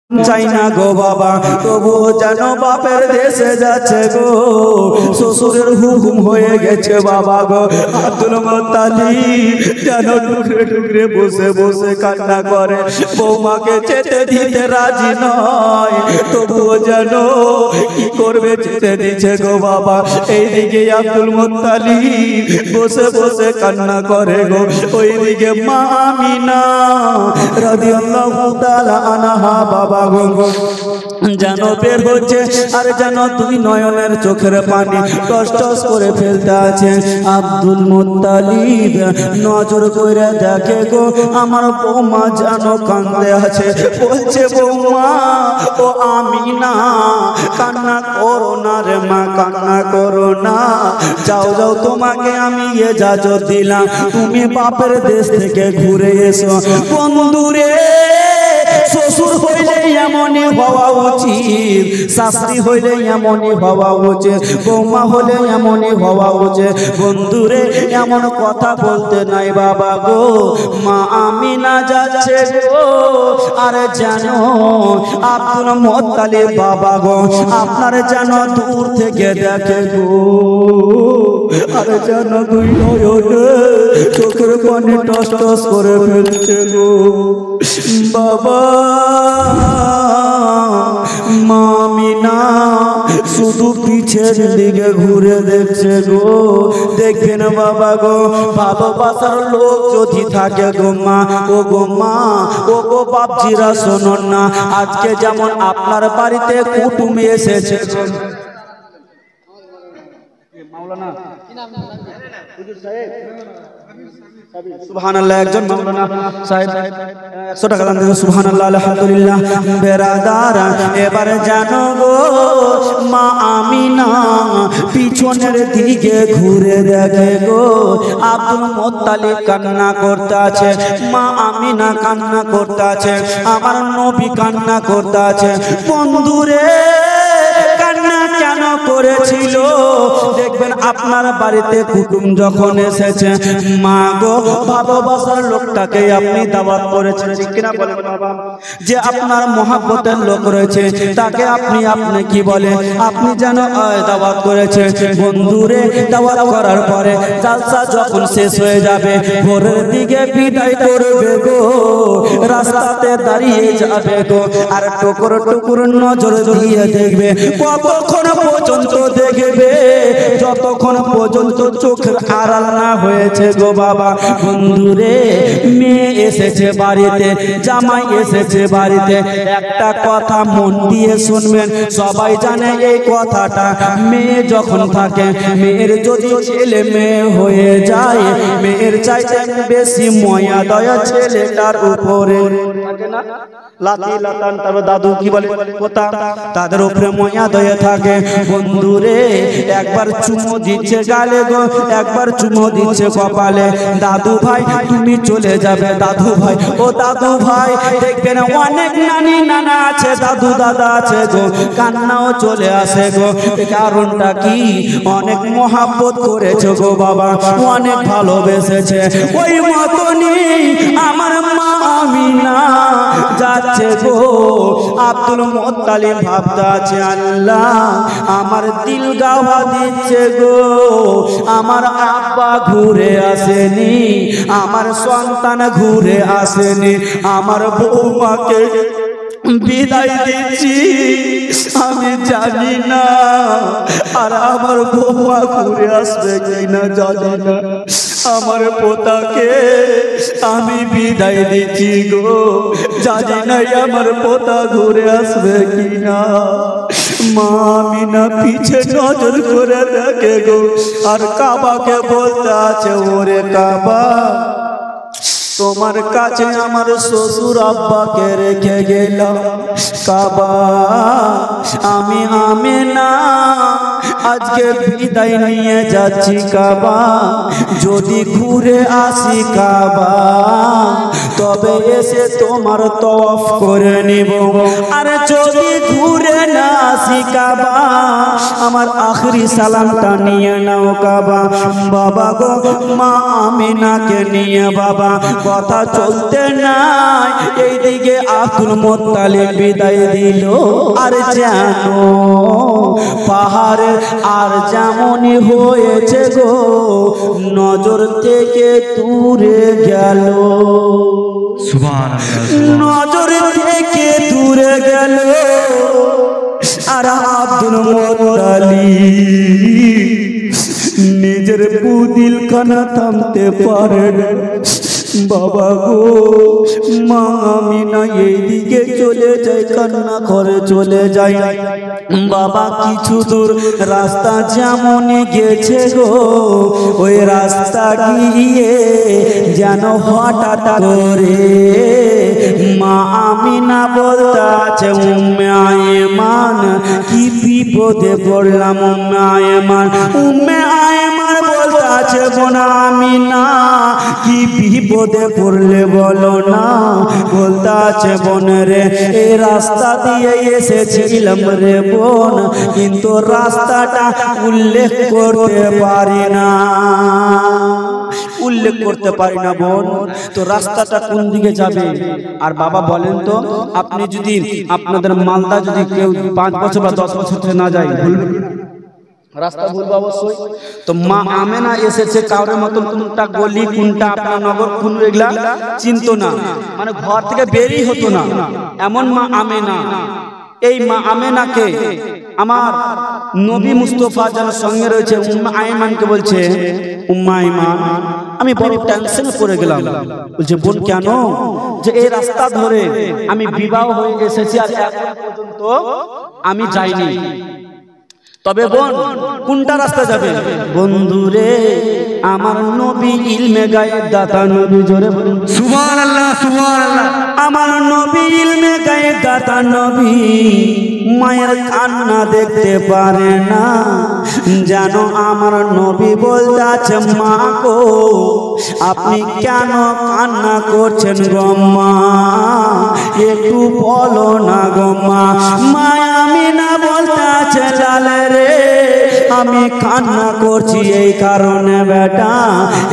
চাই না গো বাবা, তবুও যেন বাপের দেশে যাচ্ছে গো। শ্বশুরের হুকুম হয়ে গেছে বাবা গো। আব্দুল মুত্তালিব যেন টুকরে টুকরে বসে বসে কান্না করে, বৌমাকে যেতে দিতে রাজি নয়, তবুও যেন কি করবে, যেতে দিচ্ছে গো বাবা। এইদিকে আব্দুল মুত্তালিব বসে বসে কান্না করে গো, ওইদিকে মা আমিনা রাদিয়াল্লাহু তাআলা আনহা বাবা যেন বের হচ্ছে, আর যেন দুই নয়নের চোখের পানি টস টস করে ফেলতে আছে। আব্দুল মুত্তালিব নজর করে দেখে গো, আমার বৌমা যেন কান্দে আছে, বলছে বৌমা ও আমিনা কান্না করো না রে মা, কান্না করো না, যাও যাও তোমাকে আমি ইজাজত দিলাম, তুমি বাপের দেশ থেকে ঘুরে এসো। বন্ধুরে, শ্বশুর হইলে এমনই হওয়া উচিত, শাশুড়ি হইলে এমনই হওয়া উচিত, বৌমা হলে এমনই হওয়া উচিত। বন্ধুরে, এমন কথা বলতে নাই বাবা গো। মা আমিনা যাচ্ছে গো, আরে জানো আব্দুল মুত্তালিব বাবা গো আপনার যেন দূর থেকে দেখে গো, আরে যেন দুই নয়নে চোখের পানি টস টস করে ফেলছে গো বাবা। মা আমিনা শুধু পিছের দিকে ঘুরে দেখছে গো। দেখবেন বাবা গো, ভালোবাসার লোক যদি থাকে গো মা, ও গো মা, ও গো বাপজিরা শোনুন না, আজকে যেমন আপনার বাড়িতে কুটুম এসেছে, মাওলানা হুজুর সাহেব সুবহানাল্লাহ, একজন মাওলানা সাহেব 100 টাকা দান দিয়েছে, সুবহানাল্লাহ আলহামদুলিল্লাহ। বেরাদার, এবারে জানো গো মা আমিনা পিছনের দিকে ঘুরে দেখে গো, আব্দুল মুত্তালিব কান্না করতে আছে, মা আমিনা কান্না করতে আছে, আমার নবী কান্না করতে আছে। বন্ধুরে, কান্না কেন করেছিল? দেখবেন আপনার বাড়িতে কুটুম যখন এসেছে, মা গো ভালোবাসার লোকটাকে আপনি দাওয়াত করেছেন, ঠিক কিনা বলেন বাবা? যে আপনার মহব্বতের লোক রয়েছে তাকে আপনি কি বলে, আপনি যেন দাওয়াত করেছেন। বন্ধুরে, দাওয়াত করার পরে জালসা যখন শেষ হয়ে যাবে, ভোরের দিকে বিদায় করবে গো, রাস্তাতে দাঁড়িয়ে যাবে গো, আর টুকুর টুকুর নজর দিয়ে দেখবে, কতক্ষণ পর্যন্ত দেখবে, যতক্ষণ পর্যন্ত চোখের আড়াল না হয়েছে গো বাবা। বন্ধুরে, মেয়ে এসেছে বাড়িতে, জামাই এসেছে বাড়িতে, একটা কথা মন দিয়ে শুনবেন, সবাই জানে এই কথাটা, মেয়ে যখন থাকে, মেয়ের যদি ছেলে মেয়ে হয়ে যায়, মেয়ের চাইতে বেশি ময়া দয়া ছেলেটার উপরে থাকে না, লাতি লাতান, তারপর দাদু কি বলে পোতা, তাদের উপরে ময়া দয়া থাকে। বন্ধুরে, একবার চুমো দিচ্ছে গালে গো, একবার চুমো দিচ্ছে কপালে, দাদু ভাই তুমি চলে যাবে, দাদু ভাই ও দাদু ভাই, দেখবেন অনেক নানি নানা আছে, দাদু দাদা আছে গো, কান্নাও চলে আসে গো। কারণটা কি? অনেক মহাব্বত করেছে গো বাবা, অনেক ভালোবেসেছে। ওই মতনই আমার মা আমিনা যাচ্ছে গো, আব্দুল মুত্তালিব ভাবতে আছে, আল্লাহ আমার দিল গাওয়া দিচ্ছে গো, আমার আব্বা ঘুরে আসেনি, আমার সন্তান ঘুরে আসেনি, আমার বৌমাকে বিদায় দিচ্ছি আমি জানি না, আর আমার বৌমা ঘুরে আসবে কিনা জানি না, আমার পোতাকে আমি বিদায় দিচ্ছি গো, জানি না আমার পোতা ঘুরে আসবে কিনা। মা আমিনা পিছে নজর করে দেখে গো, আর কাবাকে বলতে আছে, ওরে কাবা, তোমার কাছে আমার শ্বশুর আব্বাকে রেখে গেলাম, কাবা আমি আমিনা আজকে বিদায় নিয়ে যাচ্ছি, কাবা যদি ঘুরে আসি কাবা, তবে এসে তোমার তওয়াফ করে নিব, আর যদি ঘুরে না আসি কাবা, আমার আখরি সালামটা নিয়ে নাও কাবা। বাবা গো, মা আমিনাকে নিয়ে বাবা কথা চলতে নাই এইদিকে আব্দুল মুত্তালিব বিদায় দিল আর জানো পাহাড়ে আর যেমনই হয়েছে গো নজর থেকে দূরে গেল নজর থেকে দূরে গেল আর আব্দুল মুত্তালিব নিজের বুদিল খানা থামতে পারে না বাবা গো মা আমিনা এইদিকে চলে যায় কান্না করে চলে যায় বাবা কিছু দূর রাস্তা যেমন গেছে গো ওই রাস্তা গিয়ে যেন হঠাৎ করে মা আমিনা বলতে আছে উম্মে আয়মান কি বিপদে পড়লাম উম্মে আয়মান বলতে আছে বোন আমিনা কি বিপদে পড়লে বলো না বলতে আছে বোন রে এই রাস্তা দিয়ে এসেছিলাম রে বোন কিন্তু রাস্তাটা উল্লেখ করতে পারি না বোন তো রাস্তাটা কোন দিকে যাবে আর বাবা বলেন তো আপনি যদি আপনাদের মালদা যদি কেউ 5 বছর বা 10 বছর থেকে না যায় রাস্তা ভুলবো অবশ্যই তো মা আমেনা এসেছে কারোর মতন কোনটা গলি কোনটা আপনার নগর কোন এগুলা চিনতো না মানে ঘর থেকে বেরই হতো না এমন মা আমেনা এই মা আমেনাকে আমার নবী মুস্তাফা যার সঙ্গে রয়েছে উম্মে আয়মানকে বলছে উম্মে আয়মান আমি বড় টেনশনে পড়ে গেলাম বলছে বোন কেন যে এই রাস্তা ধরে আমি বিবাহ হয়ে এসেছি আর এখন পর্যন্ত আমি যাইনি তবে বোন কোনটা রাস্তা যাবে বন্ধুরে আমার নবী ইলমে গায়েব দাতা নবী জোরে বলুন সুবহানাল্লাহ সুবহানাল্লাহ আমার নবী ইলমে গায়েব দাতা নবী মায়ের কান্না দেখতে পারে না জানো আমার নবী বলতে আছে মা গো আপনি কেন কান্না করছেন গো মা একটু বলো না গো মা মা আমিনা বলতে আছে লালে রে আমি কান্না করছি এই কারণে বেটা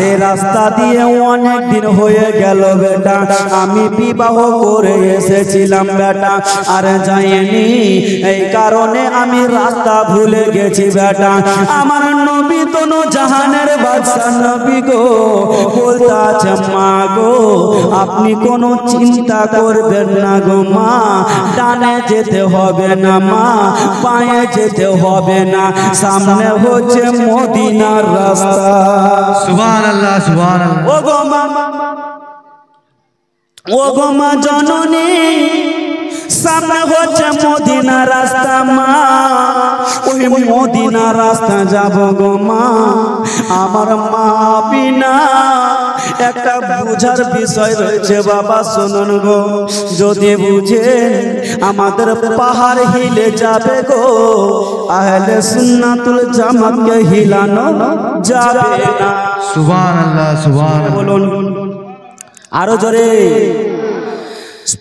এই রাস্তা দিয়ে অনেক দিন হয়ে গেল বেটা আমি বিবাহ করে এসেছিলাম বেটা আর যাইনি এই কারণে আমি রাস্তা ভুলে গেছি বেটা আমার নবী দোনো জাহানের বাদশা নবী গো বলতে আছে মা গো আপনি কোনো চিন্তা করবেন না গো মা ডানে যেতে হবে না মা বাঁয়ে যেতে হবে না সামনে হচ্ছে মদিনার রাস্তা সুবহানাল্লাহ সুবহানাল্লাহ ও গো মা জননী সামনে হচ্ছে মদিনা রাস্তা মা ওই মদিনা রাস্তা যাব গো মা আমার মা বিনা একটা বুঝার বিষয় রয়েছে বাবা শুনুন গো যদি বুঝেন আমাদের পাহাড় হিলে যাবে গো আহলে সুন্নাতুল জামাতকে হিলানো যাবে না সুবহানাল্লাহ সুবহানাল্লাহ বলুন আরো জোরে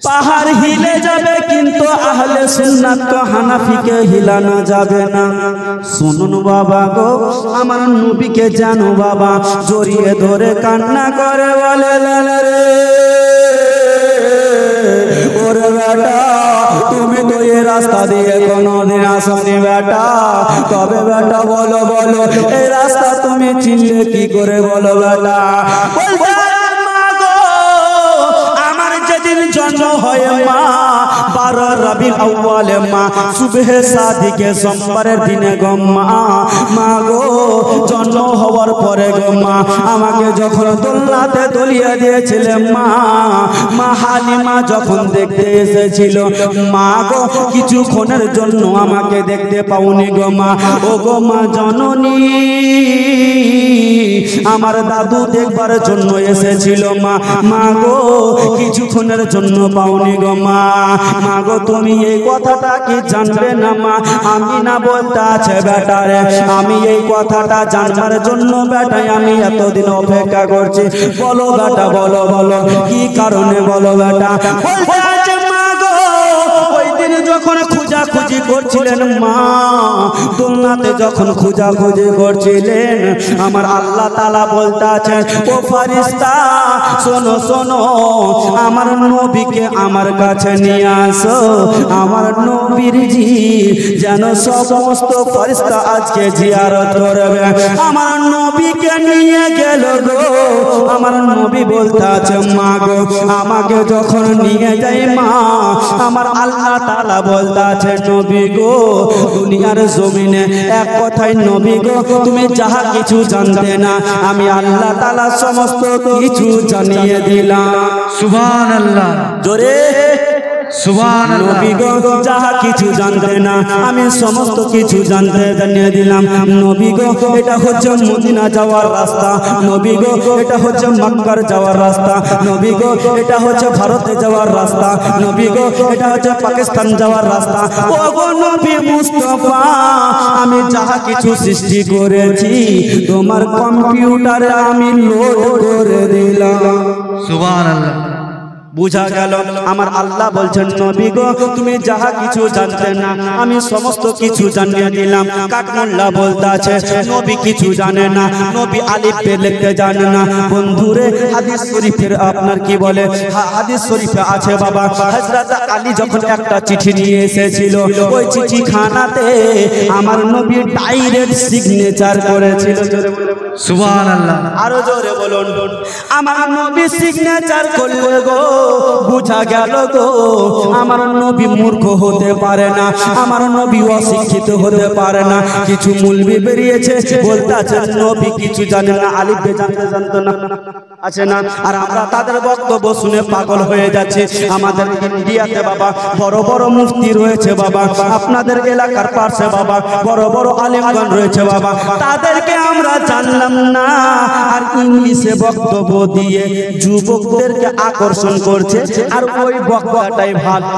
পাহাড় হিলে যাবে কিন্তু আহলে সুন্নাত তো হানাফিকে হিলানো যাবে না শুনুন বাবা গো আমার নবীকে জানো বাবা জড়িয়ে ধরে কান্না করে বলে লালা রে ওরে বেটা তুমি তো এই রাস্তা দিয়ে কোনোদিন আসনি বেটা তবে বেটা বলো বলো এই রাস্তা তুমি চিনলে কি করে বলো বেটা জন্ম হয় মা 12 রবিউল আউয়ালে মা সুবহে সাদিকে সোমবারের দিনে গো মা গো জন্ম হওয়ার পরে গো মা আমাকে যখন দোলনাতে দলিয়ে দিয়েছিলেন মা হালিমা যখন দেখতে এসেছিল মা গো কিছুক্ষণের জন্য আমাকে দেখতে পাওনি গো মা ও গো মা জননী আমার দাদু দেখবার জন্য এসেছিল মা গো কিছুক্ষণের জন্য পাওনি গো মা গো তুমি এই কথাটা কি জানবে না মা আমি না বলতে আছে বেটা রে আমি এই কথাটা জানবার জন্য বেটা আমি এতদিন অপেক্ষা করছি বলো বেটা বলো বলো কি কারণে বলো বেটা যখন খোঁজাখুঁজি করছে করছিলেন মা, দোলনাতে যখন খোঁজাখুঁজি করছিলেন, আমার আল্লাহ তাআলা বলতে আছেন, ও ফারিস্তা শোনো শোনো, আমার নবীকে আমার কাছে নিয়ে আসো। আমার নবীর জি যেন সমস্ত ফারিস্তা আজকে জিয়ারত করবে। আমার নবীকে নিয়ে গেল গো, আমার নবী বলতে আছে, মা গো আমাকে যখন নিয়ে যাই মা, আমার আল্লাহ তাআলা বলতে আছে, নবী গো দুনিয়ার জমিনে এক কথায় নবী গো তুমি যাহা কিছু জানতে না, আমি আল্লাহ তাআলা সমস্ত কিছু জানিয়ে দিলাম। সুবহানাল্লাহ, জোরে সুবহানাল্লাহ। নবী গো যাহা কিছু জানতে না, আমি সমস্ত কিছু জানিয়ে দিলাম। নবী গো এটা হচ্ছে মদিনা যাওয়ার রাস্তা, নবী গো এটা হচ্ছে মক্কার যাওয়ার রাস্তা, নবী গো এটা হচ্ছে ভারতে যাওয়ার রাস্তা, নবী গো এটা হচ্ছে পাকিস্তান যাওয়ার রাস্তা। ও গো নবী মুস্তাফা, আমি যাহা কিছু সৃষ্টি করেছি তোমার কম্পিউটারে আমি লোড করে দিলাম। সুবহানাল্লাহ। বুঝা গেল আমার আল্লাহ বলছেন, নবী গো তুমি যাহা কিছু জানতে না, আমি সমস্ত কিছু জানিয়ে দিলাম। কাকমুল্লাহ বলতে আছে, নবী কিছু জানে না, নবী আলিফ বে লিখতে জানে না। বন্ধুরে হাদিস শরীফের আপনার কি বলে, হাদিস শরীফে আছে বাবা, হযরত আলী যখন একটা চিঠি নিয়ে এসেছিল, ওই চিঠিখানাতে আমার নবী ডাইরেক্ট সিগনেচার করেছিল। সুবহানাল্লাহ, আরো জোরে বলুন, আমার নবী সিগনেচার করলে গো, বুঝা গেল গো আমার নবী মূর্খ হতে পারে না, আমার নবী অশিক্ষিত হতে পারে না। কিছু মুলবি বেরিয়েছে বলতে আছে নবী কিছু জানে না, আলিফ বে জানতো না, আছে না? আর আমরা তাদের বক্তব্য শুনে পাগল হয়ে যাচ্ছি। আমাদের ইন্ডিয়াতে বাবা বড় বড় মুফতি রয়েছে বাবা, আপনাদের এলাকার পাশে বাবা বড় বড় আলেমগণ রয়েছে বাবা, তাদেরকে আমরা জানলাম না, আর ইংলিশে বক্তব্য দিয়ে যুবকদেরকে আকর্ষণ করছে। আর ওই বক্তাটাই ভালো,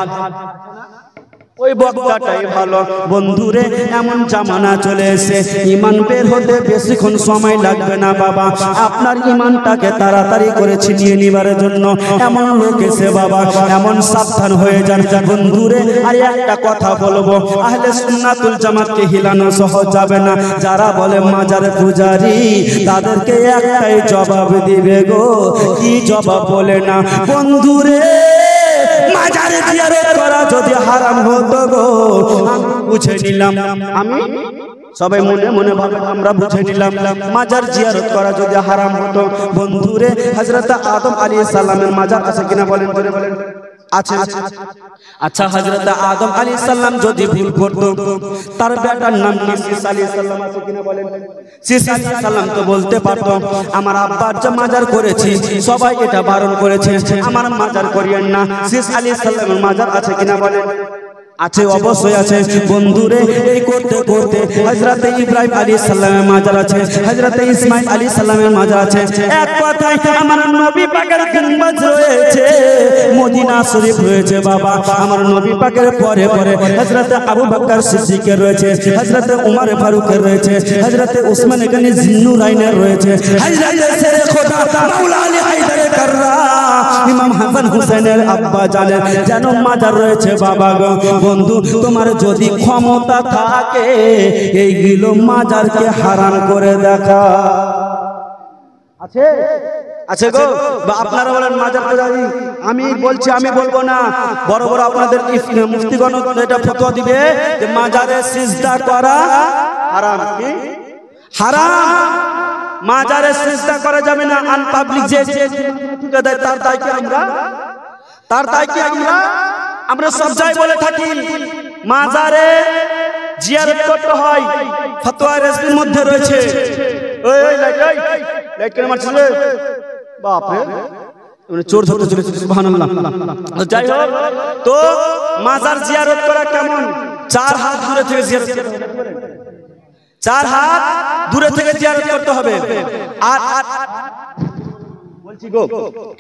ওই বক্তাটাই ভালো। বন্ধুরে এমন জামানা চলে এসে ঈমান বের হতে বেশিক্ষণ সময় লাগবে না বাবা, আপনার ঈমানটাকে তাড়াতাড়ি করে ছিনিয়ে নিবার জন্য এমন লোক এসে বাবা এমন সাবধান হয়ে যান বন্ধুরে। আর একটা কথা বলবো, আহলে সুন্নাতুল জামাতকে হিলানো সহজ যাবে না। যারা বলে মাজার পূজারি, তাদেরকে একটাই জবাব দিবে গো, কি জবাব বলে না বন্ধুরে, মাজারে জিয়ারত করা যদি হারাম হতো গো, বুঝে নিলাম আমি, সবাই মনে মনে ভাবে আমরা বুঝে নিলাম মাজার জিয়ারত করা যদি হারাম হতো। বন্ধুরে হযরত আদম আলাইহিস সালামের মাজার আছে কিনা বলেন, বলেন আছে। আচ্ছা হযরত আদম আলাইহিস সালাম যদি ভুল করতো, তার বেটার নাম কি ঈসা আলাইহিস সালাম আছে কিনা বলেন? ঈসা আলাইহিস সালাম তো বলতে পারতো, আমার আব্বার যে মাজার করেছি সবাই এটা বারণ করেছে, আমার মাজার করিয়েন না। ঈসা আলাইহিস সালামের মাজার আছে কিনা বলেন? আছে, অবশ্যই আছে। বন্ধুরে এই করতে করতে হযরত ইব্রাহিম আলাইহিস সালামের মাজার আছে, হযরত ইসমাঈল আলাইহিস সালামের মাজার আছে। এক কথায় আমার নবী পাকের গুম্বাজ রয়েছে, মদিনা শরীফ রয়েছে বাবা। আমার নবী পাকের পরে পরে হযরত আবু বকর সিদ্দিকের রয়েছে, হযরত উমর ফারুকের রয়েছে, হযরত উসমান গনি জিন্নুরাইনের রয়েছে, হযরত শেরে খোদা মাওলা আলী হায়দার কাররাম, ইমাম হাসান হুসাইনের আব্বা জানের যেন মাজার রয়েছে বাবা গো। বন্ধু তোমার যদি ক্ষমতা থাকে এইগুলো মাজারকে হারাম করে দেখা আছে, আছে গো। বা আপনারা বলেন মাজার পূজারি, আমি বলছি, আমি বলবো না, বড় বড় আপনাদের মুফতিগণ এটা ফতোয়া দিবে যে মাজারে সিজদা করা হারাম। কি হারাম? মাজারে সিজদা করা যাবে না। আনপাবলিক যে ঠিকাদার তার দায়কে আমরা সব জায়গায় বলে থাকি মাজারে জিয়ারত করতে হয়, ফতোয়া রেজবির মধ্যে রয়েছে। ওই লাইট কেন মারছিস রে বাপ রে, মানে চোর ধরতে চলেছে। সুবহানাল্লাহ। যাই হোক, তো মাজার জিয়ারত করা কেমন? 4 হাত দূরে থেকে জিয়ারত করতে হবে, 4 হাত দূরে থেকে জিয়ারত করতে হবে। আর বলছি গো,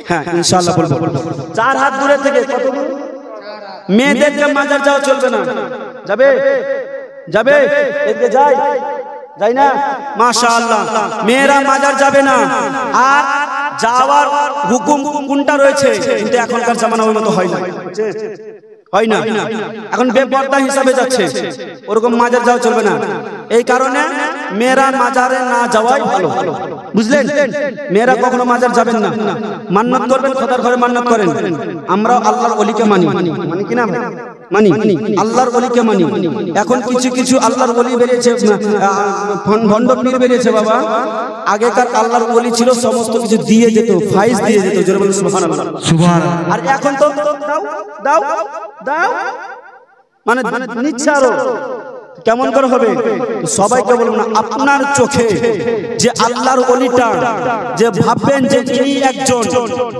হ্যাঁ ইনশাআল্লাহ বলবো, 4 হাত দূরে থেকে। কত দূর? মেয়েদেরকে মাজার যাওয়া চলবে না। যাবে যাবে এদিকে যাই না, মাশাআল্লাহ মেয়েরা মাজার যাবে না। আর যাওয়ার হুকুম কোনটা রয়েছে, কিন্তু এখনকার জামানা ওই মতো হয় না, হয় না, এখন বেপরদা হিসাবে যাচ্ছে, ওরকম মাজার যাওয়া চলবে না। এই কারণে মেয়েরা মাজারে না যাওয়াই ভালো, বুঝলেন? মেয়েরা কখনো মাজার যাবেন না, মান্নাত করবেন, খোদার ঘরে মান্নাত করেন। আমরাও আল্লাহর ওলিকে মানি, মানি কিনা? মানি, আল্লাহর ওলিকে মানি। এখন কিছু কিছু আল্লাহর ওলি বেরিয়েছে, ভণ্ড পীর বেরিয়েছে বাবা। আগেকার আল্লাহর ওলি ছিল সমস্ত কিছু দিয়ে যেত, ফাইজ দিয়ে যেত, জোরে বলুন সুবহানাল্লাহ। সুবহানাল্লাহ। আর এখন তো দাও দাও দাও মানে নিচ্ছে আরো। কেমন করে হবে? সবাইকে বলবো না, আপনার চোখে যে আল্লাহর ওলিটা, যে ভাববেন যে ইনি একজন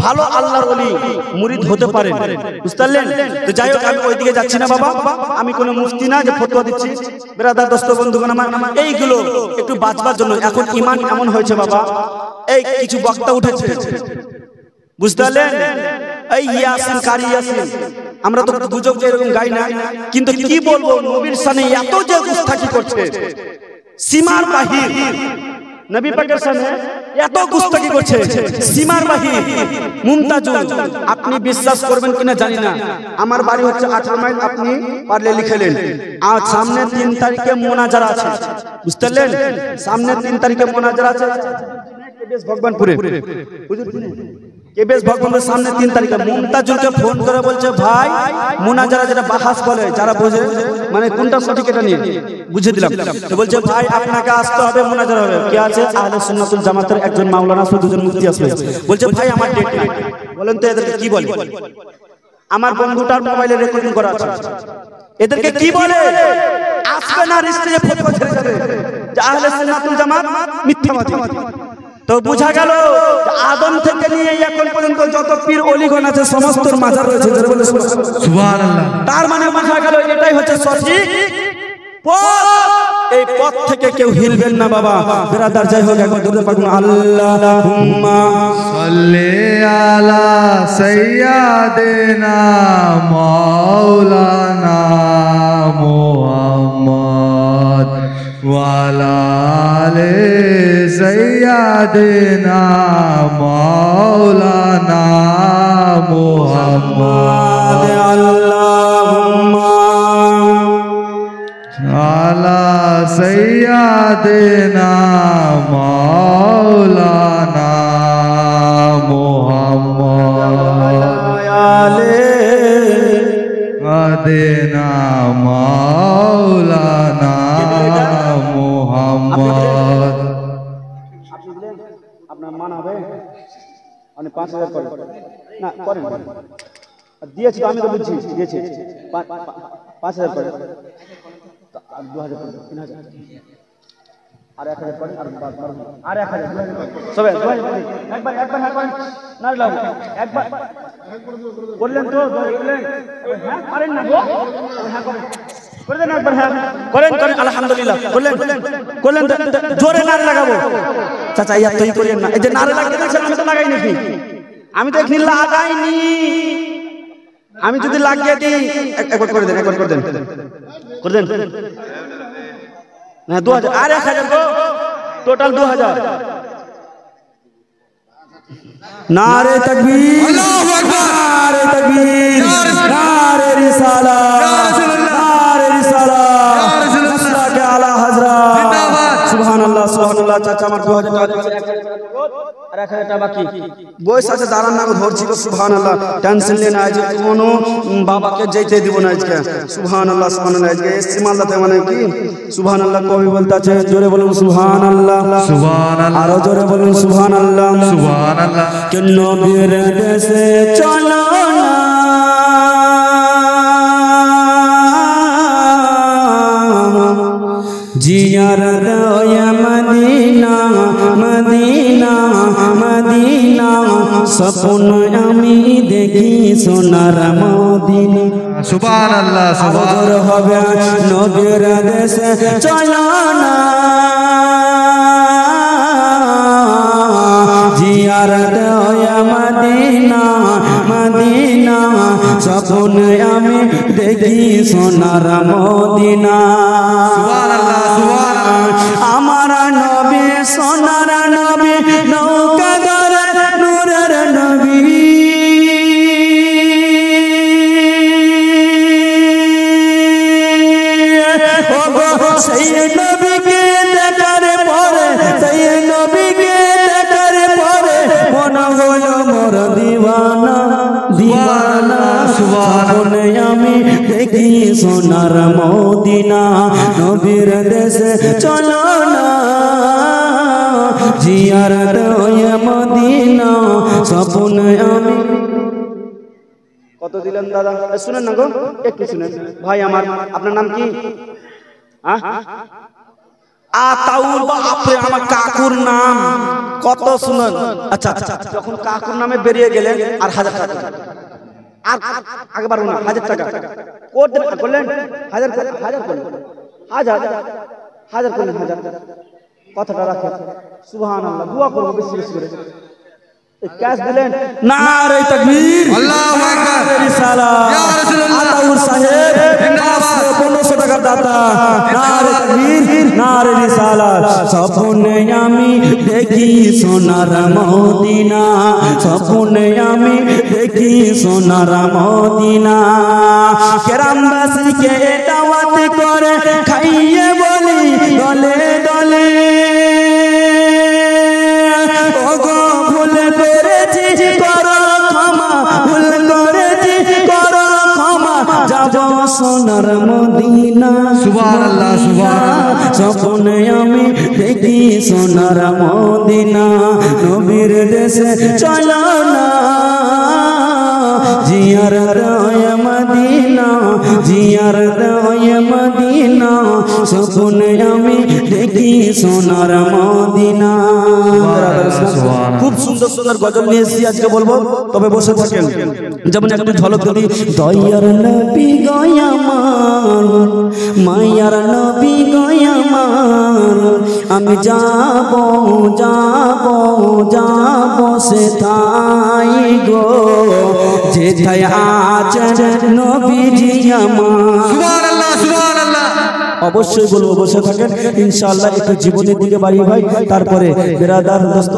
ভালো আল্লাহর ওলি, মুরিদ হতে পারেন, বুঝতে পারলেন? তো যাই হোক, আমি ওইদিকে যাচ্ছি না বাবা, আমি কোনো মুফতি না যে ফতোয়া দিচ্ছি। ব্রাদার দোস্ত বন্ধুগণ আমার, এইগুলো একটু বাঁচবার জন্য এখন ঈমান এমন হয়েছে বাবা, এই কিছু বক্তা উঠেছে, বুঝতে পারলেন? এই ইয়াসিন কারি ইয়াসিন, আমরা তো গুজব এরকম গাই না, কিন্তু কি বলবো, নবীর শানে এত যে গুস্তাখি করছে, সীমার বাহির। নবী পাকের শানে এত গুস্তাখি করছে, সীমার বাহির। মুমতাজুল, আপনি বিশ্বাস করবেন কিনা জানি না, আমার বাড়ি হচ্ছে 18 মাইল, আপনি পারলে লিখেলেন। আর সামনে 3 তারিখে মোনাজারা আছে, বুঝতে পারলেন? সামনে 3 তারিখে মোনাজারা আছে ভগবানপুরে, কেবেশ ভগবানের সামনে 3 তারিখে। মুমতাজুলকে ফোন করে বলছে, ভাই মুনাজারা যেটা বাহাস বলে, যারা বোঝে মানে কোনটা সঠিক এটা নিয়ে বুঝে দিলাম। তো বলছে, ভাই আপনাকে আসতে হবে, মুনাজারা হবে। কে আছে? আহলে সুন্নাতুল জামাতের একজন মাওলানা আসবে, দুজন মুফতি আসবে। বলছে, ভাই আমার ডেট নাই। বলেন তো এদেরকে কি বলে? আমার বন্ধুটার মোবাইলে রেকর্ডিং করা আছে, এদেরকে কি বলে? আসবে না, রিস্টে ফতোয়া ছেড়ে যাবে যে আহলে সুন্নাতুল জামাত মিথ্যাবাদী। তো বোঝা গেল আদম থেকে নিয়ে এখন পর্যন্ত যত পীর ওলিগণ আছে সমস্ত মাজার রয়েছে, সুবহানাল্লাহ। তার মানে বোঝা গেল এটাই হচ্ছে সঠিক পথ। এই পথ থেকে কেউ হিলবেন না বাবা। ব্রাদার যাই হোক, একবার ধরে পারবেন আল্লাহুম্মা সাল্লি আলা সাইয়্যিদিনা মাওলানা মুহাম্মদ ওয়া আলা আলি সাইয়্যিদিনা মাওলানা মুহাম্মদ আল্লাহুম্মা আলা সাইয়্যিদিনা মাওলানা মুহাম্মদ আদিনা মাওলানা মুহাম্মদ। আপনার মান হবে, আপনি 5000 করেন না, করেন দিয়েছি তো, আমি তো বুঝছি দিয়েছি। 5000 করেন, 2000 করেন, 3000 আর 1000 করেন, আর 1000 সবাই একবার একবার হ্যাঁ করেন না, একবার বললেন তো, বললেন হ্যাঁ করেন না, হ্যাঁ করেন, করে দেন একবার, হ্যাঁ করেন করেন, আলহামদুলিল্লাহ করলেন করলেন, জোরে নারে লাগাবো। চাচা ইয়া তুই করেন না, এই যে নারে লাগাতে দেখছেন, আমি তো লাগাই নাকি, আমি তো এখানে লাগাইনি। আমি যদি লাগিয়ে দিই, একবার করে দেন, একবার করে দেন, করে দেন না, 2000 আর 1000 গো, টোটাল 2000। নারে তাকবীর, আল্লাহু আকবার, নারে তাকবীর, নারে রিসালাত, নারে রিসালাত, সাল্লাল্লাহু আলা হযরত, জিন্দাবাদ, সুবহানাল্লাহ সুবহানাল্লাহ। চাচা আমার 2000 টাকা আর 1000 টাকা বাকি, বয়স আছে, দাঁড়ান না, ধরছি তো, সুবহানাল্লাহ। টেনশন নেই না, আজ কোনো বাবাকে যেতে দিব না আজকে, সুবহানাল্লাহ সুবহানাল্লাহ। আজকে এসছি মালদাতে, মানে কি সুবহানাল্লাহ কবি বলতে আছে, জোরে বলুন সুবহানাল্লাহ সুবহানাল্লাহ, আরো জোরে বলুন সুবহানাল্লাহ সুবহানাল্লাহ। কেন নবীর দেশে চলো না, জিয়ারত মদিনা মদিনা মদিনা, স্বপ্ন আমি দেখি সোনার মদিনা। সুবহানাল্লাহ, সুবহানাল্লাহ হবে, নবীর দেশে চলো না, জিয়ারত মদিনা মদিনা, স্বপ্ন আমি দেখি সোনার মদিনা। আমার নবী সোনার নবী, নৌকাদার নূরের নবী, ও গো সেই নবীকে দেখার পরে সেই নবীকে দেখার পরে মন হলো মোর দিওয়ানা দিওয়ানা স্বপ্নে আমি দেখি সোনার মদিনা নবীর দেশে চলো না জিয়ারত হয় মদিনা স্বপ্নে আমি কত দিলেন দাদা শুনেন না গো একটু শুনেন ভাই আমার আপনার নাম কি আতাউল বাপরে আমার কাকুর নাম কত শুনেন আচ্ছা যখন কাকুর নামে বেরিয়ে গেলেন আর 1000 টাকা আর আগে পারবো না 1000 টাকা করলেন 1000 করলেন 1000 করলেন 1000 কথাটা রাখেন সুবহানাল্লাহ দোয়া করবো বেশি বেশি করে ক্যাশ দিলেন নারে তাকবীর আল্লাহু আকবার রিসালাত ইয়া রাসূলুল্লাহ আতাউর সাহেব 1500 টাকা দাতা নারে তাকবীর নারে রিসালাত স্বপ্নে আমি দেখি সোনার মদিনা স্বপ্নে আমি দেখি সোনার মদিনা কেরামবাসীকে দাওয়াত করে খাইয়ে বলি দলে দলে ওগো ভুল করেছি করো ক্ষমা ভুল করেছি করো ক্ষমা যাব সোনার মদিনা সুবহানাল্লাহ সুবহানাল্লাহ স্বপ্নে আমি দেখি সোনার মদিনা নবীর দেশে চলো না জিয়ারত হয় মদিনা জিয়ারত হয় মদিনা স্বপ্নে আমি দেখি সোনার মদিনা খুব সুন্দর সুন্দর গজল নিয়ে এসেছি আজকে বলবো তবে বসে থাকেন যেমন একটু ঝলক যদি দয়ার নবী গয়ামান মায়ার নবী গয়ামান আমি যাব যাব যাব সে তাই গো যেথায় আছেন নবীজি আমার সুবহানাল্লাহ সুবহানাল্লাহ অবশ্যই বলবো বসে থাকেন ইনশাআল্লাহ একটু জীবনের দিকে বাড়ি ভাই তারপরে বিরাদার দোস্ত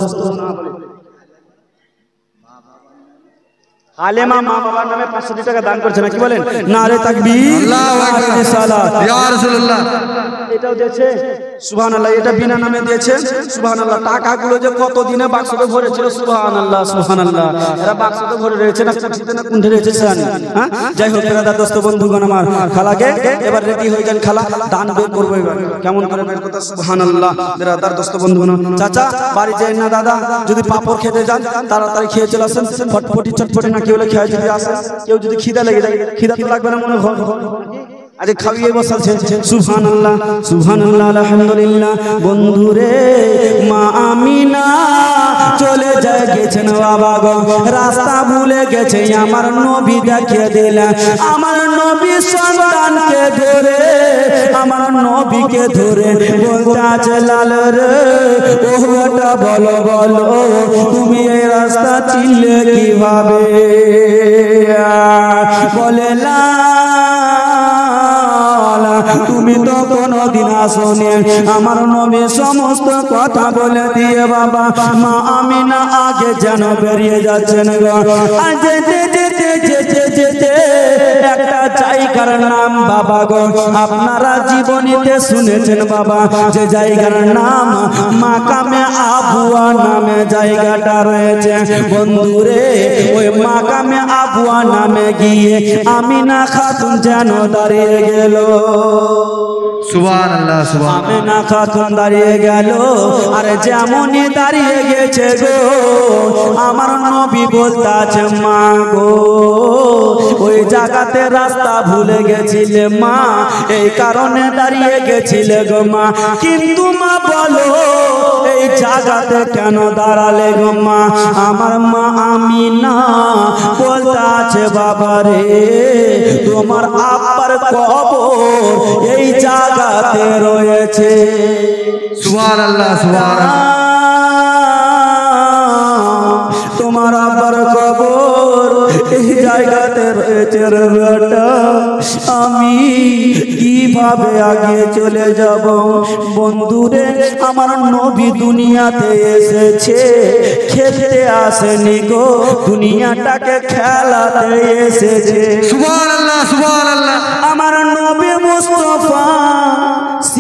আলেমা মা বাবার নামে 500 টাকা দান করছে না কি বলেন নারে তাকবীর আল্লাহু আকবার রিসালাত ইয়া রাসূলুল্লাহ এটাও দিয়েছে সুবহানাল্লাহ এটা বিনা নামে দিয়েছে সুবহানাল্লাহ টাকাগুলো যে কত দিনে বাক্সতে ভরেছিল সুবহানাল্লাহ সুবহানাল্লাহ এরা বাক্সতে ভরে রয়েছে না কুঠিতে না কুণ্ঠে রয়েছে জানি হ্যাঁ যাই হোক বিরাদার দোস্ত বন্ধুগণ আমার খালাকে এবার রেডি হয়ে যান খালা দান বের করব এবার কেমন করে বের করতে সুবহানাল্লাহ বিরাদার দোস্ত বন্ধুগণ চাচা বাড়ি যাই না দাদা যদি পাপড় খেতে যান তাড়াতাড়ি খেয়ে চলে আসেন ফটফটি চটপটি না কেউ খেয়ে যদি আসেন কেউ যদি খিদা লেগে যায় খিদা তো লাগবে না মনে হয় আরে খাইয়ে বসাচ্ছেন সুবহানাল্লাহ সুবহানাল্লাহ আলহামদুলিল্লাহ বন্ধুরে মা আমিনা চলে যায় গেছেন বাবা গো রাস্তা ভুলে গেছে আমার নবী দেখিয়ে দিলেন আমার নবী সন্তানকে ধরে আমার নবীকে ধরে বলতে আছে লাল রে ওটা বলো বলো তুমি এই রাস্তা চিনলে কিভাবে বলে না তুমি তো কোনদিন আসোনি আমার নবী সমস্ত কথা বলে দিয়ে বাবা মা আমিনা আগে যেন বেরিয়ে যাচ্ছেন গো একটা জায়গার নাম বাবা গো আপনারা জীবনীতে শুনেছেন বাবা যে জায়গার নাম মাকামে আবুয়া নামে জায়গাটা রয়েছে বন্ধুরে ওই মাকামে আবুয়া নামে গিয়ে আমিনা খাতুন যেন দাঁড়িয়ে গেল সুবহানাল্লাহ সুবহানাল্লাহ আমিনা খাতুন দাঁড়িয়ে গেল আর যেমনই দাঁড়িয়ে গেছে গো আমার নবী বলতাছে মা গো ওই জায়গাতে রাস্তা ভুলে গেছিলে মা এই কারণে দাঁড়িয়ে গেছিলে গো মা কিন্তু মা বলো এই জায়গাতে কেন দাঁড়ালে গো মা আমার মা আমিনা বলতাছে বাবা রে তোমার আব্বার কবর এই জায়গাতে রয়েছে সুবহানাল্লাহ সুবহানাল্লাহ তোমার আব্বার কবর এই জায়গাতে রয়েছে রে বেটা আমি কিভাবে আগে চলে যাব বন্ধুরে আমার নবী দুনিয়াতে এসেছে খেলতে আসেনি গো দুনিয়াটাকে খেলাতে এসেছে সুবহানাল্লাহ সুবহানাল্লাহ আমার নবী মুস্তাফা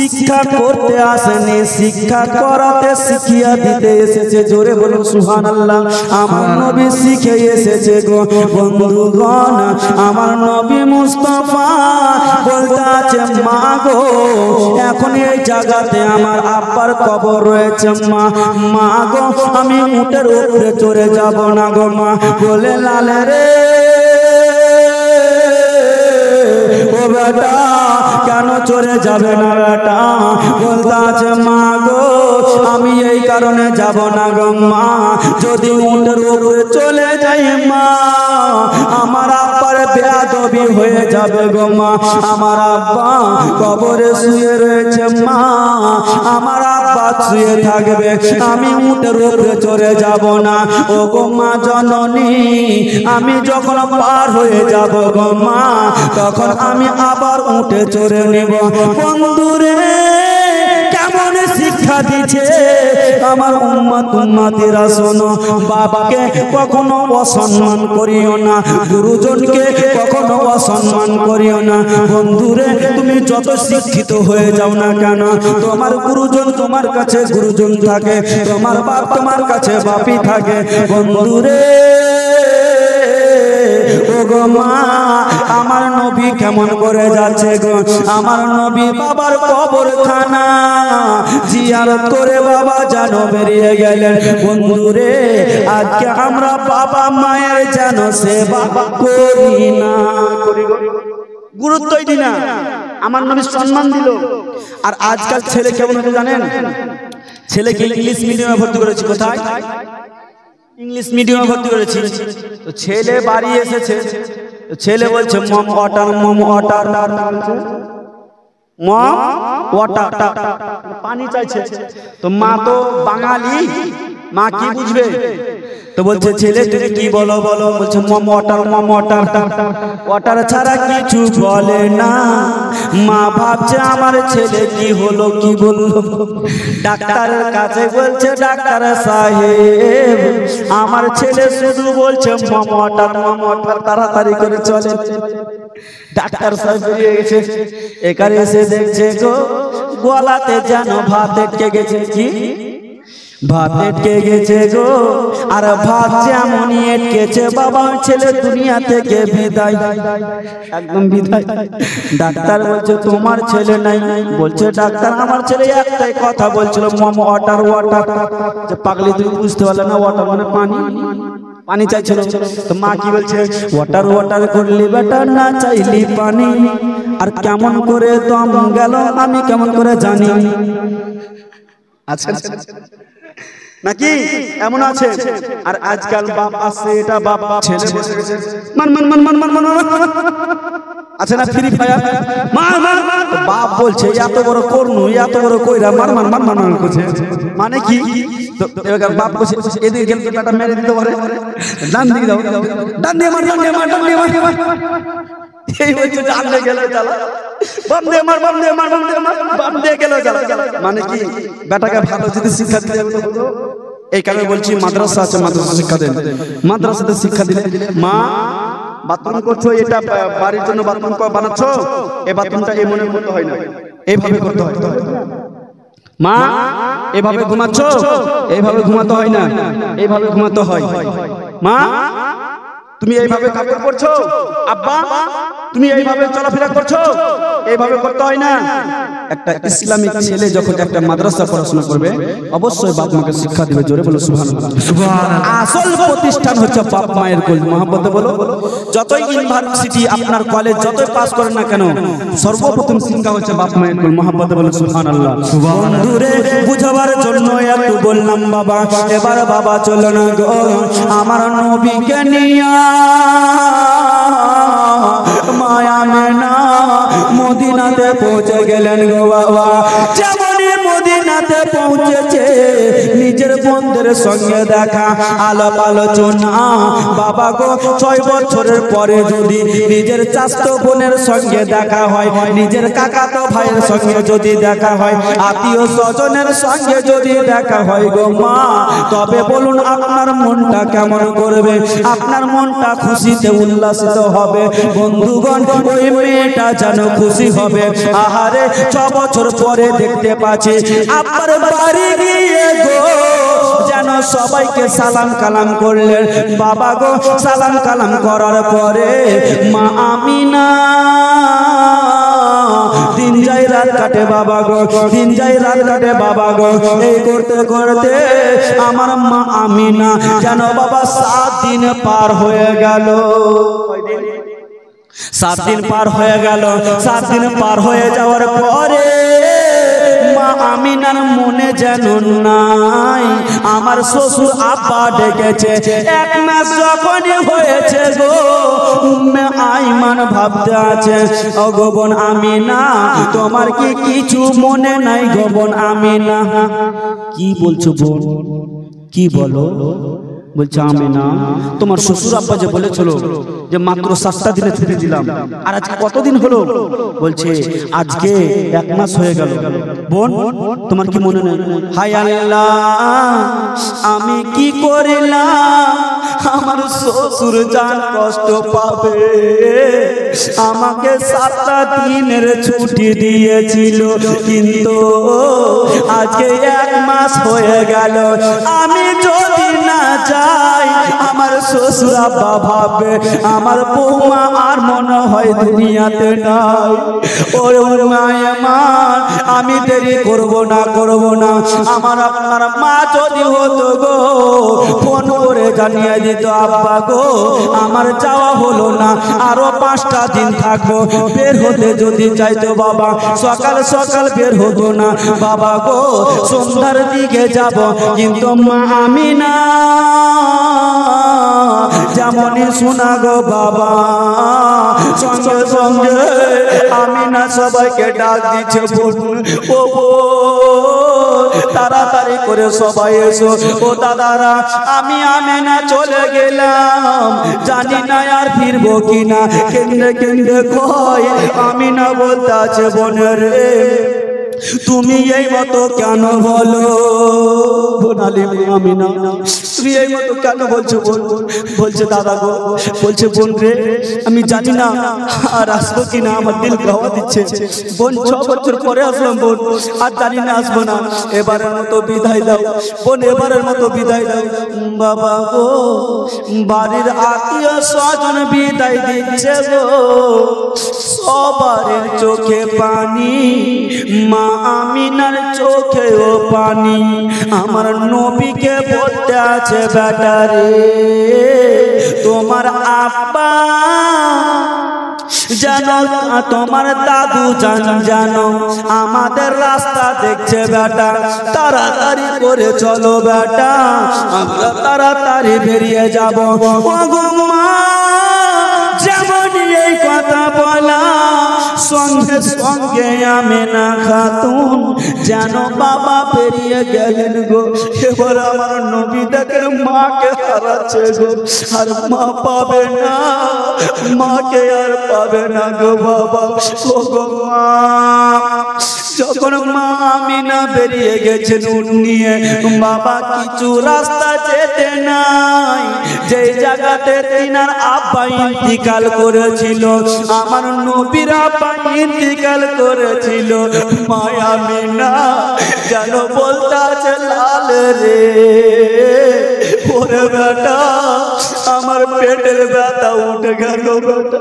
শিক্ষা করতে আসেনি, শিক্ষা করাতে শিখিয়া দিতে এসেছে। জোরে বলুন সুবহানাল্লাহ। আমার নবী শিখে এসেছে গো বন্ধুগণ। আমার নবী মুস্তাফা বলতে আছে মা গো এখন এই জায়গাতে আমার আব্বার কবর রয়েছে, মা গো আমি উটের উপরে চড়ে যাব না গো মা। বলে লালে রে ও বেটা কেন চড়ে যাবে না বেটা? বলতে আছে মা গো আমি এই কারণে যাব না গো মা, যদি উটের উপরে চলে যাই মা আমার আব্বার বেয়াদবি হয়ে যাবে গো মা। আমার আব্বা কবরে শুয়ে রয়েছে মা, আমার আব্বা শুয়ে থাকবে, আমি উটের উপরে চড়ে যাব না। ও গো মা জননী আমি যখন পার হয়ে যাব গো মা তখন আমি আবার উঠে চড়ে নেব। বন্ধুরে কেমন শিক্ষা দিচ্ছে আমার উম্মত উম্মতিরা শোনো, বাবাকে কখনো অসম্মান করিও না, গুরুজনকে কখনো অসম্মান করিও না। বন্ধুরে তুমি যত শিক্ষিত হয়ে যাও না কেন তোমার গুরুজন তোমার কাছে গুরুজন থাকে, তোমার বাপ তোমার কাছে বাপই থাকে। বন্ধুরে ও গো মা আমার নবী কেমন করে যাচ্ছে গো, আমার নবী বাবার কবরখানা জিয়ারত করে বাবা জানো বেরিয়ে গেলেন। বন্ধুরে আজকে আমরা বাবা মায়ের যেন সেবা করি না, গুরুত্বই দিই না। আমার নবী সম্মান দিল। আর আজকাল ছেলে কেমন হতে জানেন? ছেলেকে ইংলিশ মিডিয়ামে ভর্তি করেছি। কোথায়? ইংলিশ মিডিয়ামে ভর্তি করেছি। তো ছেলে বাড়ি এসেছে, ছেলে বলছে মম ওয়াটার মম ওয়াটার, মম ওয়াটার পানি চাইছে। তো মা তো বাঙালি, মা কি বুঝবে? তো বলছে ছেলে তুমি কি বলো বলো? বলছে মম ওয়াটার মম ওয়াটার, ওয়াটার ছাড়া কিছু বলে না। মা ভাবছে আমার ছেলে কি হলো কি বললো। ডাক্তারের কাছে বলছে ডাক্তার সাহেব আমার ছেলে শুধু বলছে মম ওয়াটার মম ওয়াটার, তাড়াতাড়ি করে চলে। ডাক্তার সাহেব বেরিয়ে গেছে, এখানে এসে দেখছে গো গলাতে যেন ভাত আটকে গেছে। কি ভাত আটকে গেছে গো, আর ভাত যেমনই আটকেছে বাবা ছেলে দুনিয়া থেকে বিদায়, একদম বিদায়। ডাক্তার বলছে তোমার ছেলে নাই? বলছে ডাক্তার আমার ছেলে একটাই কথা বলছিল মম ওয়াটার ওয়াটার। যে পাগলি তুমি বুঝতে পারলে না? ওয়াটার মানে পানি, পানি চাইছিল। তো মা কি বলছে? ওয়াটার ওয়াটার করলি বেটা না চাইলি পানি, আর কেমন করে দম গেল আমি কেমন করে জানি। আচ্ছা নাকি এমন আছে? আর আজকাল বাপ আছে এটা বাপ ছেলে বসে গেছে মান মান মান মান মান মান আছে না ফ্রি ফায়ার মার মার। বাপ বলছে এত বড় করনু এত বড় কইরা মার মার মার মার মার করছে, মানে কি? তো এবার বাপ বলছে এদিকে গেল তো কাটা মেরে দিতে পারে, ডান দিকে দাও, ডান দিয়ে মার, ডান দিয়ে মার, ডান দিয়ে মার। এই হচ্ছে ডান দিয়ে গেল চালা, বাম দিয়ে মার, বাম দিয়ে মার, বাম দিয়ে মার, বাম দিয়ে গেল চালা। মানে কি? বেটাকে ভালো যদি শিক্ষা দিতে হবে তো এই কারণে বলছি মাদ্রাসা আছে, মাদ্রাসা শিক্ষা দেন। মাদ্রাসাতে শিক্ষা দিলে মা বাথরুম করছো, এটা বাড়ির জন্য বাথরুম বানাচ্ছ, এই বাথরুমটা এই মনে করতে হয় না, এইভাবে করতে হয়। মা এভাবে ঘুমাচ্ছ, এইভাবে ঘুমাতে হয় না, এইভাবে ঘুমাতে হয়। মা তুমি এইভাবে কাপড় পরছো, আব্বা তুমি এইভাবে চলাফেরা করছো, এইভাবে করতে হয় না। একটা ইসলামিক ছেলে যখন একটা মাদ্রাসা পড়াশোনা করবে অবশ্যই বাপ মাকে শিক্ষা দিবে। জোরে বলো সুবহানাল্লাহ। সুবহানাল্লাহ। আসল প্রতিষ্ঠান হচ্ছে বাপ মায়ের কোল। মহব্বতে বলো। যতই ইউনিভার্সিটি আপনার কলেজ যতই পাস করেন না কেন সর্বপ্রথম শিক্ষা হচ্ছে বাপ মায়ের কোল। মহব্বতে বলো সুবহানাল্লাহ। বন্ধুরে বুঝাবার জন্য একটু বললাম বাবা, এবার বাবা চলো না গো আমার নবীকে নিয়া মায়া মেনা মদিনাতে পৌঁছে গেলেন গো বাবা। যেমন মদিনাতে পৌঁছেছে, নিজের বন্ধুদের সঙ্গে দেখা, আলাপ আলোচনা। বাবা গো 6 বছরের পরে যদি নিজের চাচাতো বোনের সঙ্গে দেখা হয়, নিজের কাকাতো ভাইয়ের সঙ্গে যদি দেখা হয়, আত্মীয় স্বজনের সঙ্গে যদি দেখা হয় গো মা, তবে বলুন আপনার মনটা কেমন করবে? আপনার মনটা খুশিতে উল্লাসিত হবে। বন্ধুগণ, ওই মেয়েটা যেন খুশি হবে। আহারে 6 বছর পরে দেখতে পাচ্ছি আপনার বাড়ি গিয়ে গো যেন সবাইকে সালাম কালাম করলেন। বাবা গো সালাম কালাম করার পরে মা আমিনা দিন যায় রাত কাটে বাবা গো, দিন যায় রাত কাটে বাবা গো। এই করতে করতে আমার মা আমিনা যেন বাবা 7 দিন পার হয়ে গেল। 7 দিন পার হয়ে গেল। 7 দিন পার হয়ে যাওয়ার পরে মা আমিনার মনে যেন নাই। আমার শ্বশুর আব্বা ডেকেছে। 1 মাস যখনই হয়েছে গো, উম্মে আইমান ভাবতে আছে, ও গো বোন আমিনা, তোমার কি কিছু মনে নাই গো বোন আমিনা? কি বলছো বোন, কি বলো? বলছে আমিনা, তোমার শ্বশুর আব্বা যে বলেছিল যে মাত্র 7টা দিনে ছুটি দিলাম, আর আজ কতদিন হলো? বলছে আজকে 1 মাস হয়ে গেল। বোন তোমার কি মনে নেই? হায় আল্লাহ, আমি কি করিলাম? আমার শ্বশুর জান কষ্ট পাবে। আমাকে 7টা দিনের ছুটি দিয়েছিল, কিন্তু আজকে 1 মাস হয়ে গেল। আমি যদি না যাই, আমার শ্বশুর আব্বা ভাববে আমার বৌমা আর মনে হয় দুনিয়াতে নাই। ওরে মা, আমি দেরি করব না, করব না। আমার আপনার মা যদি হতো গো, ফোন করে জানিয়ে দিত, আব্বা গো আমার যাওয়া হলো না, আরো 5টা দিন থাকবো। বের হতে যদি চাইতো বাবা, সকাল সকাল বের হতো না, বাবা গো সন্ধ্যার দিকে যাব। কিন্তু মা আমিনা যেমনই শোনা গো বাবা, সঙ্গে সঙ্গে আমিনা সবাইকে ডাক দিচ্ছে, বলুন ও তাড়াতাড়ি করে সবাই এসো। ও দাদারা, আমি আমিনা চলে গেলাম, জানি না আর ফিরবো কিনা। কেন্দ্রে কেন্দ্রে কয় আমিনা বলতে আছে, বোনের রে তুমি এই মতো কেন বলো? আমিনা তুমি এই মতো কেন বলছো? বলছে দাদা গো, বলছে বোন রে, আমি জানি না আর আসবো কিনা, আমার দিল গাওয়া দিচ্ছে। বোন 6 বছর পরে আসলাম বোন, আর জানি না আসবো না। এবারের মতো বিদায় দাও বোন, এবারের মতো বিদায় দাও। বাবা গো, বাড়ির আত্মীয় স্বজন বিদায় দিচ্ছে গো, সবার চোখে পানি, মা আমিনার চোখেও পানি। আমার নবীকে বলতে আছে, বেটা রে তোমার আব্বা জানো, তোমার দাদু জানো আমাদের রাস্তা দেখছে বেটা, তাড়াতাড়ি করে চলো বেটা, আমরা তাড়াতাড়ি বেরিয়ে যাব। ও গো মা, যেমন এই কথা বলা সঙ্গে সঙ্গে আমিনা খাতুন যেন বাবা বেরিয়ে গেলেন গো। এবার আমার নবী দেখেন মাকে হারাচ্ছে গো, আর মা পাবে না, মাকে আর পাবে না গো বাবা। ও গো মা, যখন মা আমিনা বেরিয়ে গেছেন উট নিয়ে, বাবা কিছু রাস্তা যেতে নাই, যে জায়গাতে তিনার আব্বা ইন্তিকাল করেছিল, আমার নবীর আব্বা ইন্তিকাল করেছিল, মা আমিনা যেন বলতে আছে, লাল রে ওরে বেটা, আমার পেটের ব্যথা উঠে গেল বেটা,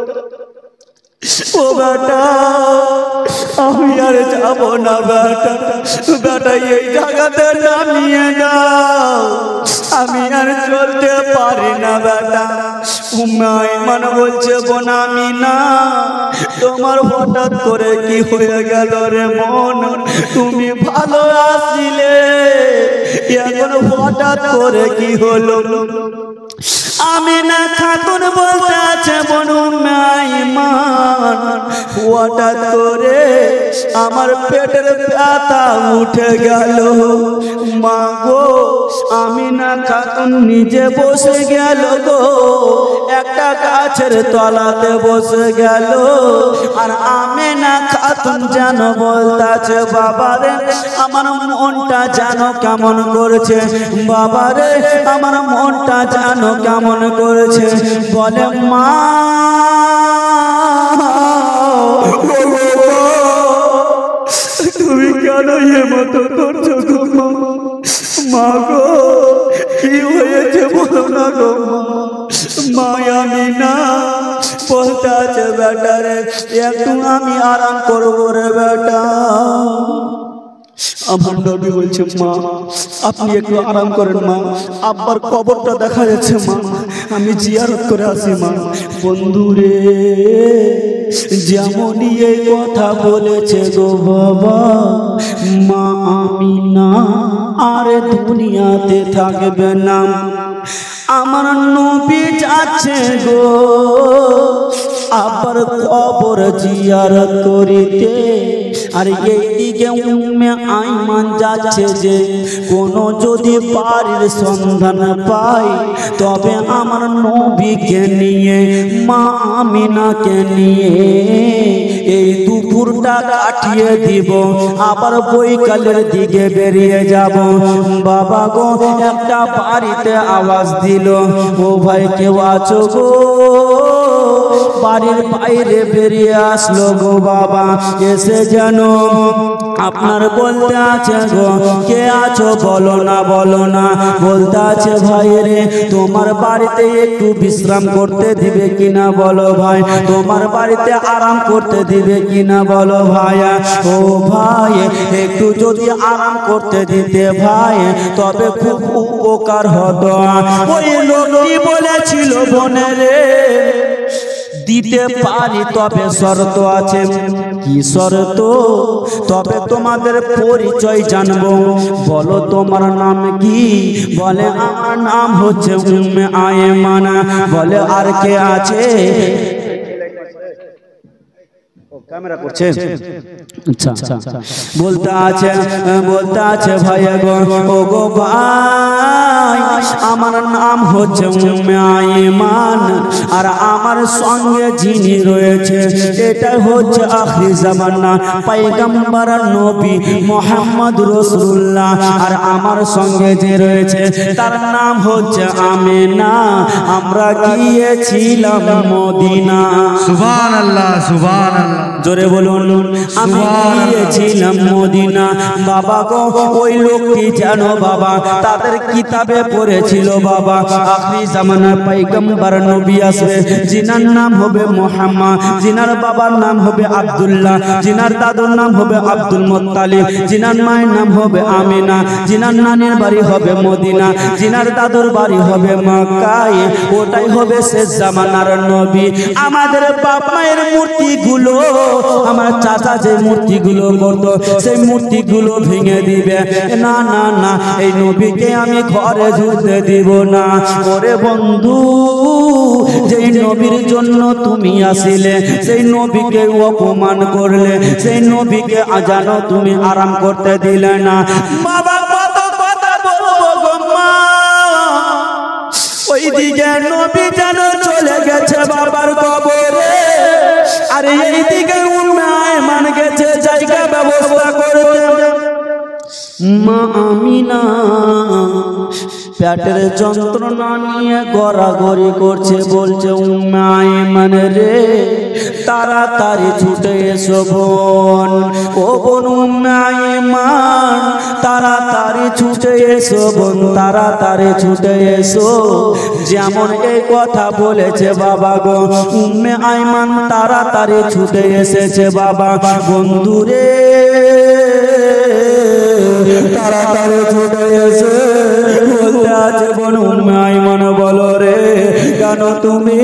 ও বেটা আমি আর যাব না বেটা, বেটা এই জায়গাতে নামিয়ে দাও, আমি আর চলতে পারি না বেটা। উম্মাইমান বলছে, বোন আমিনা তোমার হঠাৎ করে কি হয়ে গেল রে মন? তুমি ভালো আসছিলে, এখন হঠাৎ করে কি হলো? আমিনা খাতুন বলতে আছে বনু আইমান, হঠাৎ করে আমার পেটের ব্যথা উঠে গেল। মা গো, আমিনা খাতুন নিজে বসে গেল গো, একটা গাছের তলাতে বসে গেল। আর আমিনা খাতুন যেন বলতাছে বাবারে আমার মনটা যেন কেমন করেছে, বাবারে আমার মনটা যেন কেমন করেছে। বলে মা তুমি কেন এমতো করছো গো মা গো, কি হয়েছে বলো না গো মা। আমিনা বলতে আছে বেটা রে একটু আমি আরাম করবো রে বেটা। আমার নবী বলছে মা আপনি একটু আরাম করেন মা, আব্বার কবরটা দেখা যাচ্ছে মা, আমি জিয়ারত করে আসি মা। বন্ধুরে যেমনই এই কথা বলেছে গো বাবা, মা আমিনা আর দুনিয়াতে থাকবে না। আমার নবী যাচ্ছে গো আবার কবর জিয়ারত করিতে, আর এইদিকে উম্মে আইমান যাচ্ছে যে কোনো যদি বাড়ির সন্ধান পাই তবে আমার নবীকে নিয়ে মা আমিনাকে নিয়ে এই দুপুরটা কাটিয়ে দিব, আবার বৈকালের দিকে বেরিয়ে যাব। বাবা গো একটা বাড়িতে আওয়াজ দিল, ও ভাই কেউ আছো গো? বাড়ির বাইরে বেরিয়ে আসলো গো বাবা, এসে যেন আপনার বলতে আছে গো কে আছো বলো না বলো না। বলতে আছে ভাই রে তোমার বাড়িতে একটু বিশ্রাম করতে দিবে কিনা বলো ভাই, তোমার বাড়িতে আরাম করতে দিবে কিনা বলো ভাই। ও ভাই একটু যদি আরাম করতে দিতে ভাই তবে খুব উপকার হতো। ওই লোকটি বলেছিল বোনে রে দিতে পারি তবে শর্ত আছে। কি শর্ত? তবে তোমাদের পরিচয় জানবো, বলো তোমার নাম কি? বলে আমার নাম হচ্ছে উম্মে আইমান। বলে আর কে আছে? ক্যামেরা করছে আচ্ছা বলতে আছে ভাই গো ও গো ভাই আমার নাম হচ্ছে উম্মে আইমান, আর আমার সঙ্গে যিনি রয়েছে এটা হচ্ছে আখির জামানা পয়গম্বর নবী মুহাম্মদ রাসূলুল্লাহ, আর আমার সঙ্গে যে রয়েছে তার নাম হচ্ছে আমিনা। আমরা গিয়েছিলাম মদিনা। সুবহানাল্লাহ সুবহানাল্লাহ, জোরে বলুন আমি গিয়েছিলাম মদিনা। বাবা গো ওই লোকটি জানো বাবা তাদের কিতাবে পড়েছিল বাবা আখির জামানার পয়গম্বর নবী আসবে, জিনার নাম হবে মুহাম্মদ, জিনার বাবার নাম হবে আব্দুল্লাহ, জিনার দাদুর নাম হবে আব্দুল মুত্তালিব, জিনার মায়ের নাম হবে আমিনা, জিনার নানির বাড়ি হবে মদিনা, জিনার দাদুর বাড়ি হবে মক্কায়। ওটাই হবে শেষ জামানার নবী। আমাদের বাপ মায়ের মূর্তিগুলো আমার চাচা যে মূর্তিগুলো করতো সেই মূর্তিগুলো ভেঙে দিবে। না না না এই নবীকে আমি ঘরে ঢুকতে দিব না। ওরে বন্ধু যেই নবীর জন্য তুমি আসিলে সেই নবীকে অপমান করলে, সেই নবীকে জানো তুমি আরাম করতে দিলে না। বাবা কত কথা বলবো গো মা, ওইদিকে নবী যেন চলে গেছে বাবার কবরে, আর এইদিকে উম্মে আইমান গেছে জায়গা ব্যবস্থা করতে। মা আমিনা পেটের যন্ত্রণা নিয়ে গড়াগড়ি করছে, বলছে উম্মে আইমান রে তাড়াতাড়ি ছুটে এসো বোন, ও বোন উম্মে আইমান তাড়াতাড়ি ছুটে এসো বোন, তাড়াতাড়ি ছুটে এসো। যেমন এই কথা বলেছে বাবা গো উম্মে আইমান তাড়াতাড়ি ছুটে এসেছে বাবা। বন্ধুরে তাড়াতাড়ি ছুটে এসে বলতে আছে বোন উম্মে আইমান বলো রে কেন তুমি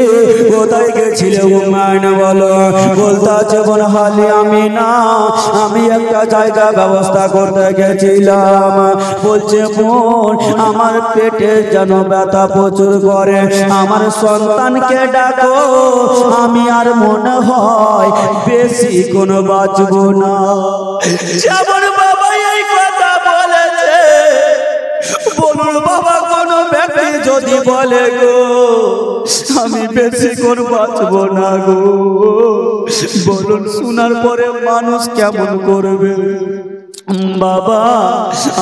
কোথায় গেছিলে উম্মায়ন বলো বলতে আছে বল হালি আমি না আমি একটা জায়গা ব্যবস্থা করতে গেছিলাম বলছে বোন আমার পেটে যেন ব্যথা প্রচুর করে আমার সন্তানকে ডাকো আমি আর মনে হয় বেশি কোনো বাঁচবো না যেমন বাবা এই কথা বলেছে বলুন বাবা কোনো ব্যক্তি যদি বলে গো আমি বেশি কোন বাঁচবো না গো বলুন শোনার পরে মানুষ কেমন করবে বাবা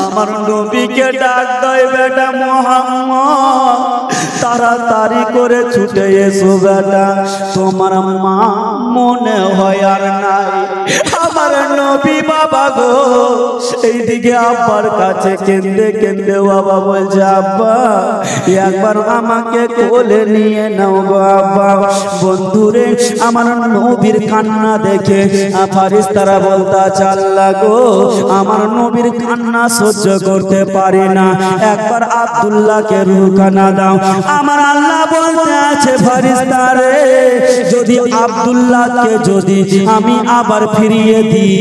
আমার নবীকে ডাক দেয় বেটা মুহাম্মদ তাড়াতাড়ি করে ছুটে এসো বেটা তোমার মা মনে হয় আর নাই আমার নবী বাবা গো এইদিকে আব্বার কাছে কেঁদে কেঁদে বাবা বলছে আব্বা একবার আমাকে কোলে নিয়ে নাও গো আব্বা বন্ধুরে আমার নবীর কান্না দেখে ফারিস্তারা বলতা আল্লাহ গো আমার নবীর কান্না সহ্য করতে পারি না একবার আব্দুল্লাহকে রুখানা দাও আমার আল্লাহ বলতে আছে ফারিস্তারে যদি আব্দুল্লাহকে যদি আমি আবার ফিরিয়ে দিই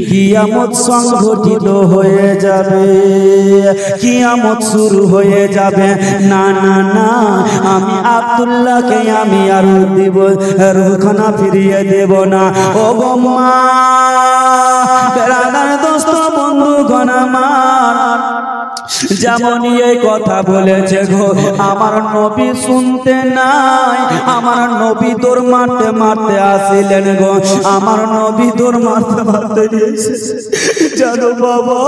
কিয়ামত সংঘটিত হয়ে যাবে কিয়ামত শুরু হয়ে যাবে না না না আমি আব্দুল্লাহকে আমি আর দিব রুখানা ফিরিয়ে দেব না ও গো মা বেরাদার দোস্ত বন্ধুগণ আমার যেমনই এই কথা বলেছে গো আমার নবী শুনতে নাই আমার নবী দৌড় মারতে মারতে আসিলেন গো আমার নবী দৌড় মারতে মারতে জানো বাবা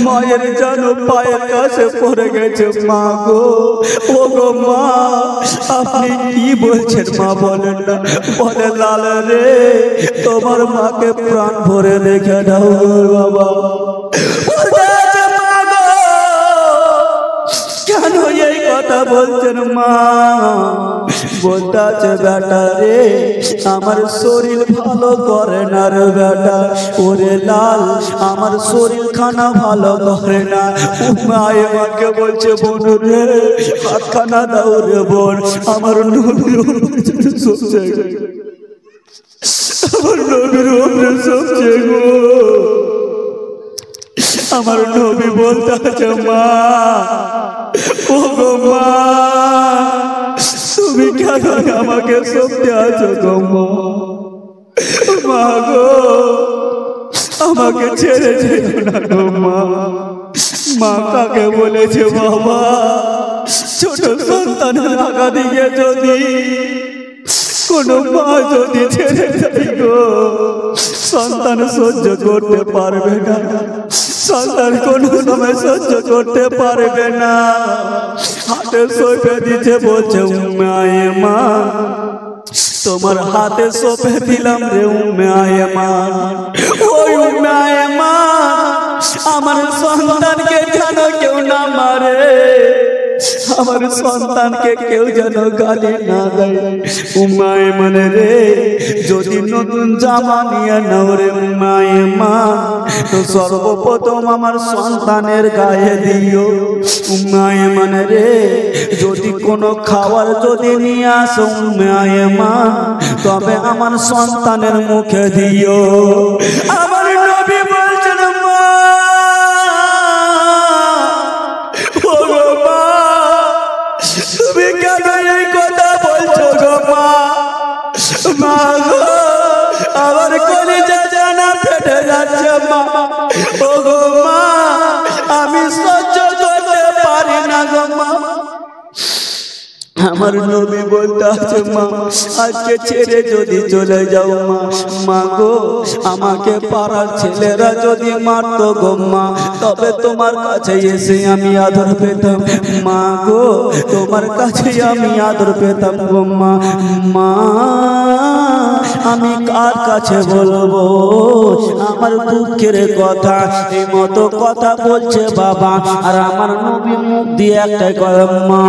মায়ের জানো পায়ের কাছে পড়ে গেছে মা গো ও গো মা আপনি কি বলছেন মা বলেন না বলে লাল রে তোমার মাকে প্রাণ ভরে রেখে দাও বাবা কেন এই কথা বলছেন মা বলতে আছে বেটা রে আমার শরীর ভালো করে না রে বেটা ওরে লাল আমার শরীর খানা ভালো করে না মায়ে আমাকে বলছে বোন রে হাত খানা দাও রে বোন আমার নবীর সবচে আমার নবীর উপরে সবচে গো আমার নবী বলতে আছে মা ও গো মা তুমি কেন আমাকে সত্যি আছো গো মা গো আমাকে ছেড়ে যেও না গো মা মা কাকে বলেছে বাবা ছোট সন্তানের আগা দিকে যদি কোনো মা যদি ছেড়ে যায় গো সন্তান সহ্য করতে পারবে না সন্তান কোনো সময় সহ্য করতে পারবে না হাতে সঁপে দিতে বলছে উম্মায়ে মা তোমার হাতে সঁপে দিলাম রে উম্মায়ে মা ওই উম্মায়ে মা আমার সন্তানকে যেন কেউ না মারে আমার সন্তানকে কেউ যেন গালি না দেয় উম্মায়ে মানে রে যদি নতুন জামা নিয়ে নাও রে উম্মায়ে মা তো সর্বপ্রথম আমার সন্তানের গায়ে দিও উম্মায়ে মানে রে যদি কোনো খাবার যদি নিয়ে আসো উম্মায়ে মা তবে আমার সন্তানের মুখে দিও আমার নবী বলছেন মা তুমি কেন এই কথা বলছো গো মা মা গো আমার কলিজা জানা ফেটে যাচ্ছে মা ও গো মা আমি সহ্য করতে পারি না গো মা আমার নবী বলতে আছে মা আজকে ছেড়ে যদি চলে যাও মা মা গো আমাকে পাড়ার ছেলেরা যদি মারতো গো মা তবে তোমার কাছে এসে আমি আদর পেতাম মা গো তোমার কাছে আমি আদর পেতাম গো মা মা আমি কার কাছে বলবো আমার দুঃখের কথা এই মতো কথা বলছে বাবা আর আমার নবী মুখ দিয়ে একটাই কথা মা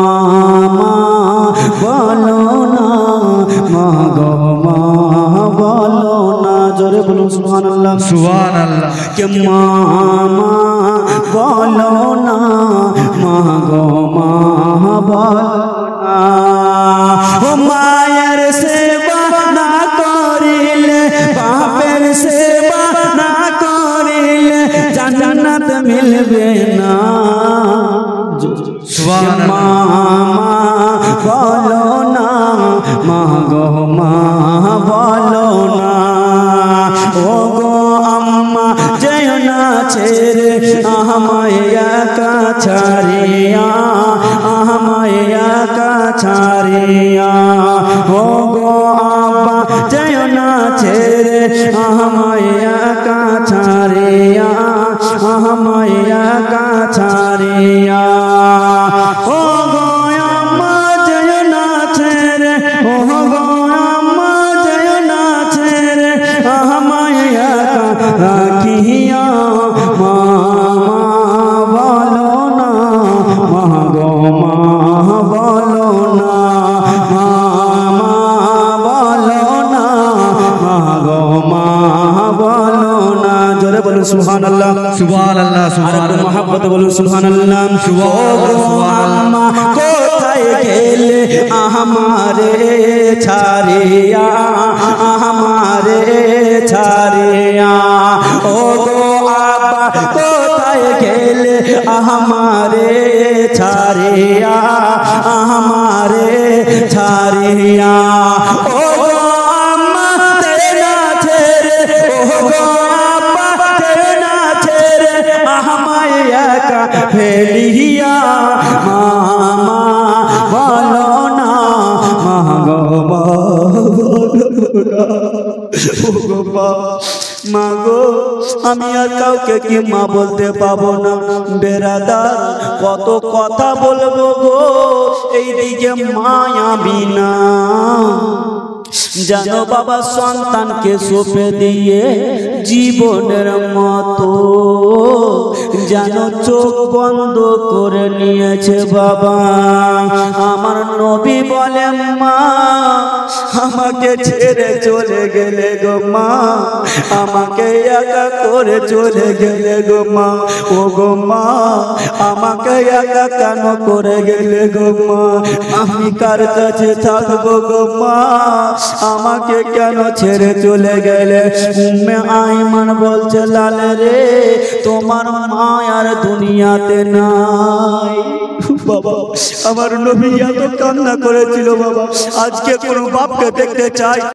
বলো না মা গো মা বলো না জোরে বলুন সুবহানাল্লাহ সুবহানাল্লাহ কে মা বলো না মা গো মা বলো না ও মায়ের সেবা না করিলে বাপের সেবা না করিলে জান্নাত মিলবে না মা বলো না মা গো মা বলো না ও গো আম্মা যেও না ছেড়ে আমায় একা ছাড়িয়া আমায় একা ছাড়িয়া ও গো আব্বা যেও না ছেড়ে আমায় একা ছাড়িয়া আমায় একা ছাড়িয়া ও গো আম্মা যেও না ছেড়ে ও গো আম্মা যেও না ছেড়ে আমায় একা রাখিয়া মা বলো না মা গো মা বলো না মা বলো না মা গো মা বলো না জোরে বলুন সুবহানাল্লাহ সুবহানাল্লাহ আর মোহাম্মত বলুন সুবহানাল্লাহ সুবহানাল্লাহ কোথায় গেলে আমারে ছাড়িয়া আমারে ছাড়িয়া ও গো আব্বা কোথায় গেলে আমারে ছাড়িয়া আমারে ছাড়িয়া ও গো আম্মা তেনা ছেড়ে ও গো আব্বা তেনা ছেড়ে আমায় একা ফেলিয়া মামা বলো না মা গো মা বলো না ও গো মা গো আমি আর কাউকে কি মা বলতে পাবো না বেরাদার কত কথা বলবো গো এইদিকে মায়া বিনা জানো বাবা সন্তানকে সঁপে দিয়ে জীবনের মতো জানো চোখ বন্ধ করে নিয়েছে বাবা আমার নবী বলে মা আমাকে ছেড়ে চলে গেলে গো মা আমাকে একা করে চলে গেলে গো মা ও গো মা আমাকে একা কেন করে গেলে গো মা আমি কার কাছে থাকবো গো মা আমাকে কেন ছেড়ে চলে গেলে উম্মে আইমান বলছে লাল রে তোমার মা আর দুনিয়াতে নাই বাবা আমার নবী এত কান্না করেছিল বাবা আজকে কোনো বাপকে দেখতে চাই